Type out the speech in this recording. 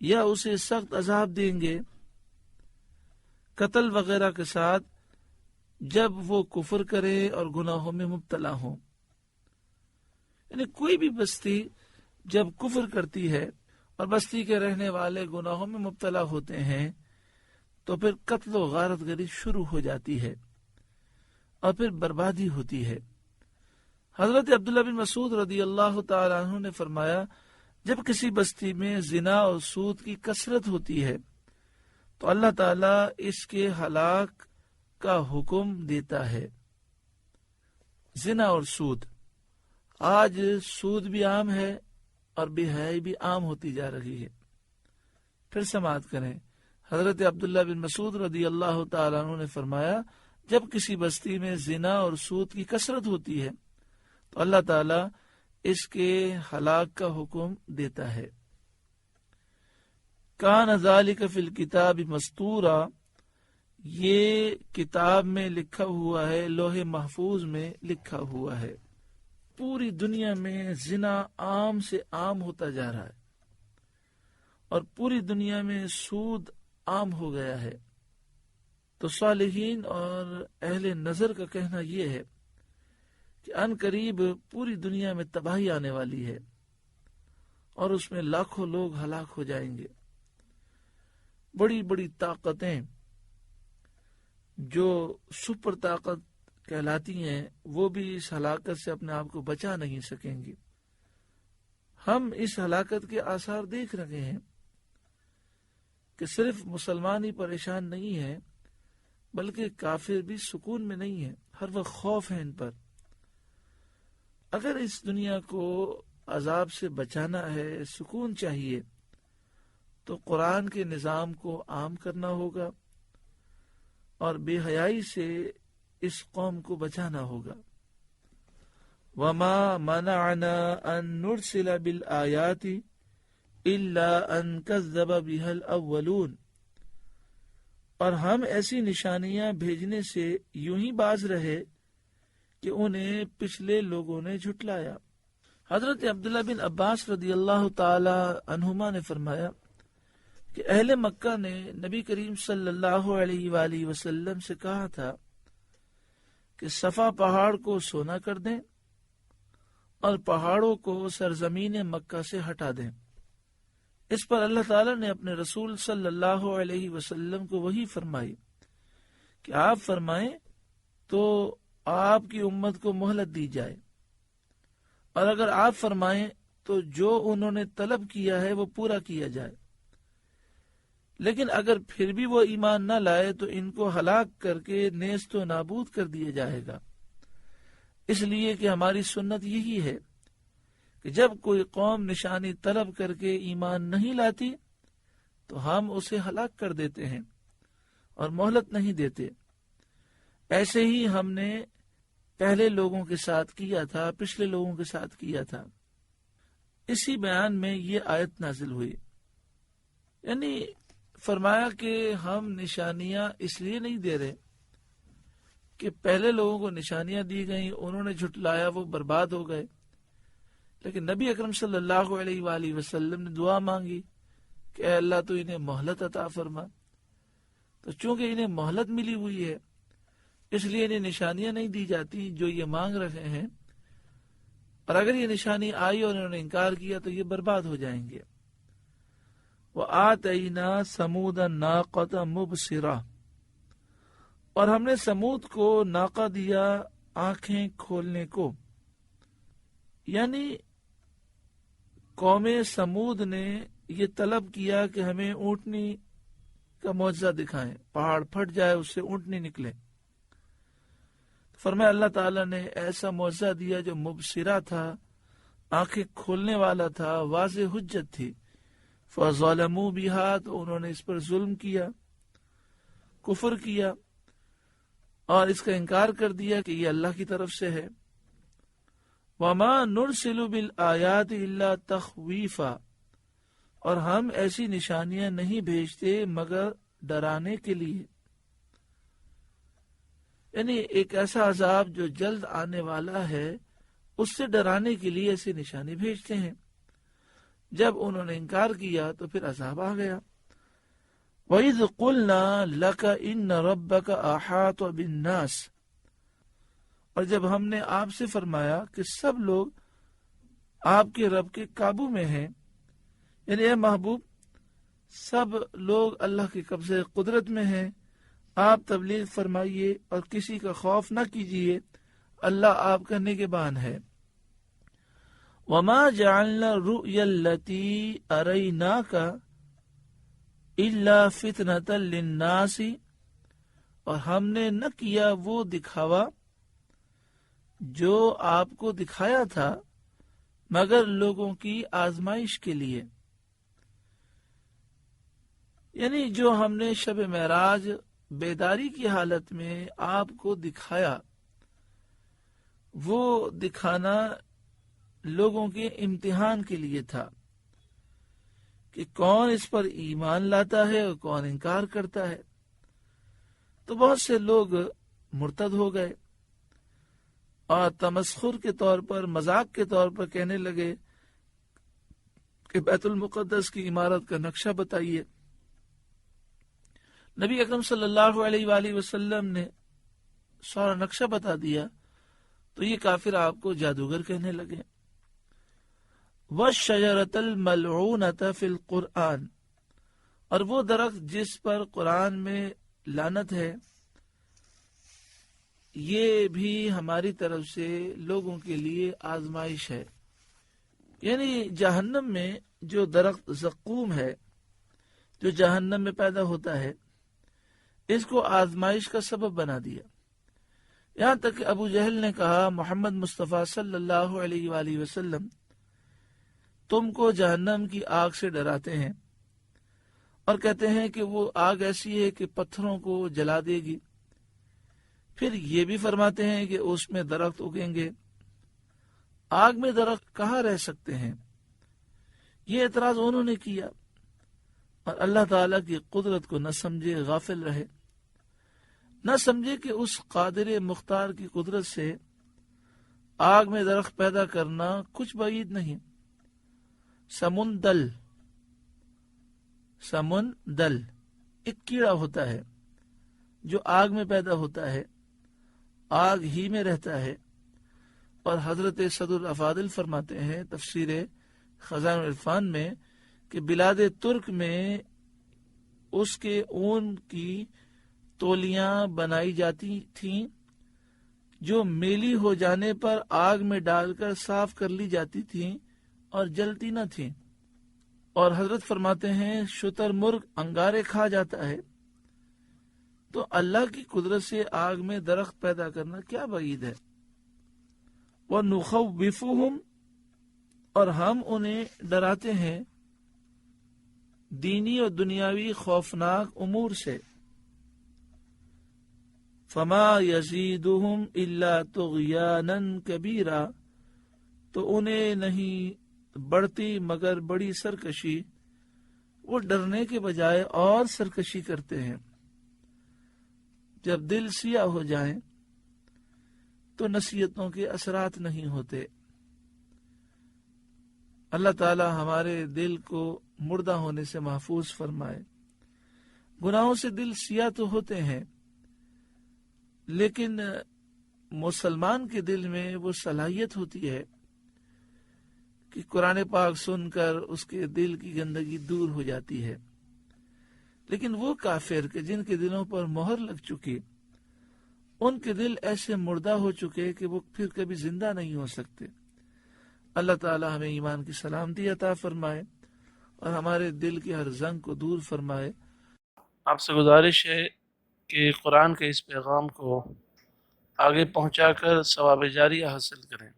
یا اسے سخت عذاب دیں گے قتل وغیرہ کے ساتھ جب وہ کفر کرے اور گناہوں میں مبتلا ہو. یعنی کوئی بھی بستی جب کفر کرتی ہے اور بستی کے رہنے والے گناہوں میں مبتلا ہوتے ہیں تو پھر قتل و غارت گری شروع ہو جاتی ہے اور پھر بربادی ہوتی ہے. حضرت عبداللہ بن مسعود رضی اللہ تعالیٰ عنہ نے فرمایا جب کسی بستی میں زنا اور سود کی کثرت ہوتی ہے تو اللہ تعالیٰ اس کے ہلاک کا حکم دیتا ہے. زنا اور سود، آج سود بھی عام ہے اور بے حیائی بھی عام ہوتی جا رہی ہے. پھر سماعت کریں، حضرت عبداللہ بن مسعود رضی اللہ تعالیٰ عنہ نے فرمایا جب کسی بستی میں زنا اور سود کی کثرت ہوتی ہے تو اللہ تعالیٰ اس کے ہلاک کا حکم دیتا ہے. کان ذالک فی الکتاب مستورا، یہ کتاب میں لکھا ہوا ہے، لوح محفوظ میں لکھا ہوا ہے. پوری دنیا میں زنا عام سے عام ہوتا جا رہا ہے اور پوری دنیا میں سود عام ہو گیا ہے. تو صالحین اور اہل نظر کا کہنا یہ ہے کہ ان قریب پوری دنیا میں تباہی آنے والی ہے اور اس میں لاکھوں لوگ ہلاک ہو جائیں گے. بڑی بڑی طاقتیں جو سپر طاقت کہلاتی ہیں وہ بھی اس ہلاکت سے اپنے آپ کو بچا نہیں سکیں گی. ہم اس ہلاکت کے آثار دیکھ رہے ہیں کہ صرف مسلمان ہی پریشان نہیں ہے بلکہ کافر بھی سکون میں نہیں ہے، ہر وقت خوف ہے ان پر. اگر اس دنیا کو عذاب سے بچانا ہے، سکون چاہیے، تو قرآن کے نظام کو عام کرنا ہوگا اور بے حیائی سے اس قوم کو بچانا ہوگا. وَمَا مَنَعَنَا أَن نُرْسِلَ بِالْآيَاتِ إِلَّا أَن كَذَّبَ بِهَا الْأَوَّلُونَ، اور ہم ایسی نشانیاں بھیجنے سے یوں ہی باز رہے کہ انہیں پچھلے لوگوں نے جھٹلایا. حضرت عبداللہ بن عباس رضی اللہ تعالی عنہما نے فرمایا کہ اہل مکہ نے نبی کریم صلی اللہ علیہ وآلہ وسلم سے کہا تھا کہ صفا پہاڑ کو سونا کر دیں اور پہاڑوں کو سرزمین مکہ سے ہٹا دیں. اس پر اللہ تعالیٰ نے اپنے رسول صلی اللہ علیہ وسلم کو وحی فرمائی کہ آپ فرمائیں تو آپ کی امت کو مہلت دی جائے، اور اگر آپ فرمائیں تو جو انہوں نے طلب کیا ہے وہ پورا کیا جائے، لیکن اگر پھر بھی وہ ایمان نہ لائے تو ان کو ہلاک کر کے نیست و نابود کر دیا جائے گا. اس لیے کہ ہماری سنت یہی ہے کہ جب کوئی قوم نشانی طلب کر کے ایمان نہیں لاتی تو ہم اسے ہلاک کر دیتے ہیں اور مہلت نہیں دیتے. ایسے ہی ہم نے پہلے لوگوں کے ساتھ کیا تھا، پچھلے لوگوں کے ساتھ کیا تھا. اسی بیان میں یہ آیت نازل ہوئی. یعنی فرمایا کہ ہم نشانیاں اس لیے نہیں دے رہے کہ پہلے لوگوں کو نشانیاں دی گئیں، انہوں نے جھٹلایا، وہ برباد ہو گئے، لیکن نبی اکرم صلی اللہ علیہ وآلہ وسلم نے دعا مانگی کہ اے اللہ تو انہیں مہلت عطا فرما. تو چونکہ انہیں مہلت ملی ہوئی ہے اس لیے انہیں نشانیاں نہیں دی جاتی جو یہ مانگ رہے ہیں، اور اگر یہ نشانی آئی اور انہوں نے انکار کیا تو یہ برباد ہو جائیں گے. وَآتَيْنَا ثَمُودَ النَّاقَةَ مُبْصِرَةً، اور ہم نے سمود کو ناقہ دیا آنکھیں کھولنے کو. یعنی قوم سمود نے یہ طلب کیا کہ ہمیں اونٹنی کا معجزہ دکھائیں، پہاڑ پھٹ جائے اس سے اونٹنی نکلے. فرمایا اللہ تعالیٰ نے ایسا معجزہ دیا جو مبصرہ تھا، آنکھیں کھولنے والا تھا، واضح حجت تھی. فَظَلَمُوا بِهَا، تو انہوں نے اس پر ظلم کیا، کفر کیا اور اس کا انکار کر دیا کہ یہ اللہ کی طرف سے ہے. وَمَا نُرْسِلُ بِالْآيَاتِ إِلَّا تَخْوِيفًا، اور ہم ایسی نشانیاں نہیں بھیجتے مگر ڈرانے کے لیے. یعنی ایک ایسا عذاب جو جلد آنے والا ہے اس سے ڈرانے کے لیے ایسی نشانی بھیجتے ہیں. جب انہوں نے انکار کیا تو پھر عذاب آ گیا۔ وَإِذْ قُلْنَا لَكَ إِنَّ رَبَّكَ أَحَاطَ بِالنَّاسِ، اور جب ہم نے آپ سے فرمایا کہ سب لوگ آپ کے رب کے قابو میں ہیں، یعنی اے محبوب سب لوگ اللہ کے قبضے قدرت میں ہیں، آپ تبلیغ فرمائیے اور کسی کا خوف نہ کیجیے، اللہ آپ کا نگہبان ہے۔ وَمَا جَعَلْنَا الرُّؤْيَا الَّتِي أَرَيْنَاكَ إِلَّا فِتْنَةً لِلنَّاسِ، اور ہم نے نہ کیا وہ دکھاوا جو آپ کو دکھایا تھا مگر لوگوں کی آزمائش کے لیے، یعنی جو ہم نے شب معراج بیداری کی حالت میں آپ کو دکھایا وہ دکھانا لوگوں کے امتحان کے لیے تھا کہ کون اس پر ایمان لاتا ہے اور کون انکار کرتا ہے۔ تو بہت سے لوگ مرتد ہو گئے اور تمسخر کے طور پر، مذاق کے طور پر کہنے لگے کہ بیت المقدس کی عمارت کا نقشہ بتائیے۔ نبی اکرم صلی اللہ علیہ وآلہ وسلم نے سارا نقشہ بتا دیا تو یہ کافر آپ کو جادوگر کہنے لگے۔ وَالشَّجَرَةَ الْمَلْعُونَةَ فِي الْقُرْآنِ، اور وہ درخت جس پر قرآن میں لعنت ہے، یہ بھی ہماری طرف سے لوگوں کے لیے آزمائش ہے۔ یعنی جہنم میں جو درخت زقوم ہے جو جہنم میں پیدا ہوتا ہے، اس کو آزمائش کا سبب بنا دیا، یہاں تک کہ ابو جہل نے کہا محمد مصطفیٰ صلی اللہ علیہ وآلہ وسلم تم کو جہنم کی آگ سے ڈراتے ہیں اور کہتے ہیں کہ وہ آگ ایسی ہے کہ پتھروں کو جلا دے گی، پھر یہ بھی فرماتے ہیں کہ اس میں درخت اگیں گے، آگ میں درخت کہاں رہ سکتے ہیں؟ یہ اعتراض انہوں نے کیا اور اللہ تعالیٰ کی قدرت کو نہ سمجھے، غافل رہے، نہ سمجھے کہ اس قادر مختار کی قدرت سے آگ میں درخت پیدا کرنا کچھ بعید نہیں۔ سمندل ایک کیڑا ہوتا ہے جو آگ میں پیدا ہوتا ہے، آگ ہی میں رہتا ہے، اور حضرت صدر الافاضل فرماتے ہیں تفسیر خزائن العرفان میں کہ بلاد ترک میں اس کے اون کی تولیاں بنائی جاتی تھیں جو میلی ہو جانے پر آگ میں ڈال کر صاف کر لی جاتی تھیں اور جلتی نہ تھیں، اور حضرت فرماتے ہیں شتر مرغ انگارے کھا جاتا ہے، تو اللہ کی قدرت سے آگ میں درخت پیدا کرنا کیا بعید ہے۔ وَنُخَوِّفُهُمْ، اور ہم انہیں ڈراتے ہیں دینی اور دنیاوی خوفناک امور سے۔ فَمَا يَزِيدُهُمْ إِلَّا طُغْيَانًا كَبِيرًا، تو انہیں نہیں بڑھتی مگر بڑی سرکشی، وہ ڈرنے کے بجائے اور سرکشی کرتے ہیں۔ جب دل سیاہ ہو جائیں تو نصیحتوں کے اثرات نہیں ہوتے۔ اللہ تعالی ہمارے دل کو مردہ ہونے سے محفوظ فرمائے۔ گناہوں سے دل سیاہ تو ہوتے ہیں، لیکن مسلمان کے دل میں وہ صلاحیت ہوتی ہے کہ قرآن پاک سن کر اس کے دل کی گندگی دور ہو جاتی ہے، لیکن وہ کافر کہ جن کے دلوں پر مہر لگ چکی، ان کے دل ایسے مردہ ہو چکے کہ وہ پھر کبھی زندہ نہیں ہو سکتے۔ اللہ تعالی ہمیں ایمان کی سلامتی عطا فرمائے اور ہمارے دل کی ہر زنگ کو دور فرمائے۔ آپ سے گزارش ہے کہ قرآن کے اس پیغام کو آگے پہنچا کر ثواب جاریہ حاصل کریں۔